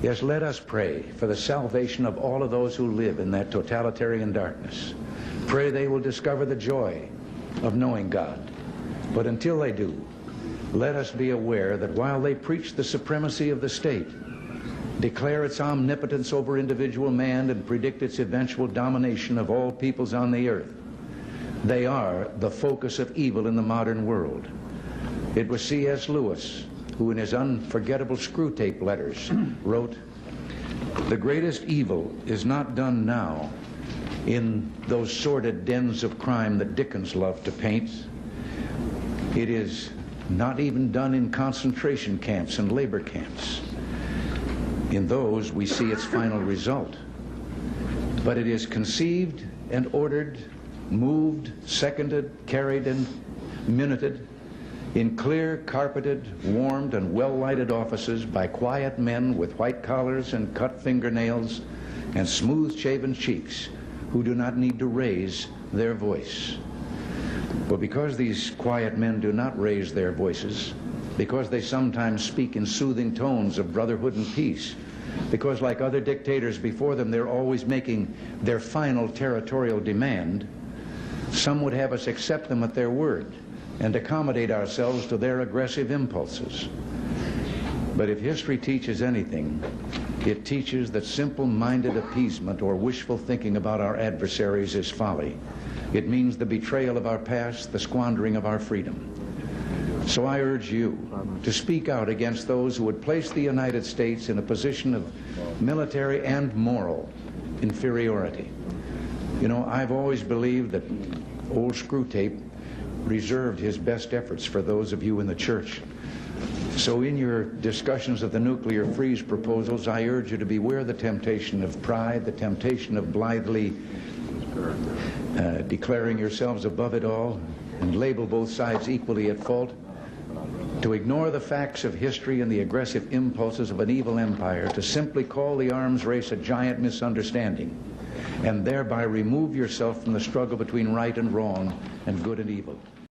Yes, let us pray for the salvation of all of those who live in that totalitarian darkness. Pray they will discover the joy of knowing God. But until they do, let us be aware that while they preach the supremacy of the state, declare its omnipotence over individual man, and predict its eventual domination of all peoples on the earth, they are the focus of evil in the modern world. It was C.S. Lewis who in his unforgettable Screwtape letters wrote, "The greatest evil is not done now in those sordid dens of crime that Dickens loved to paint. It is not even done in concentration camps and labor camps. In those we see its final result. But it is conceived and ordered, moved, seconded, carried, and minuted in clear, carpeted, warmed, and well-lighted offices by quiet men with white collars and cut fingernails and smooth-shaven cheeks who do not need to raise their voice." Well, because these quiet men do not raise their voices, because they sometimes speak in soothing tones of brotherhood and peace, because like other dictators before them, they're always making their final territorial demand, some would have us accept them at their word and accommodate ourselves to their aggressive impulses. But if history teaches anything, it teaches that simple-minded appeasement or wishful thinking about our adversaries is folly. It means the betrayal of our past, the squandering of our freedom. So I urge you to speak out against those who would place the United States in a position of military and moral inferiority. You know, I've always believed that old Screwtape reserved his best efforts for those of you in the church. So in your discussions of the nuclear freeze proposals, I urge you to beware the temptation of pride, the temptation of blithely declaring yourselves above it all and label both sides equally at fault, to ignore the facts of history and the aggressive impulses of an evil empire, to simply call the arms race a giant misunderstanding, and thereby remove yourself from the struggle between right and wrong and good and evil.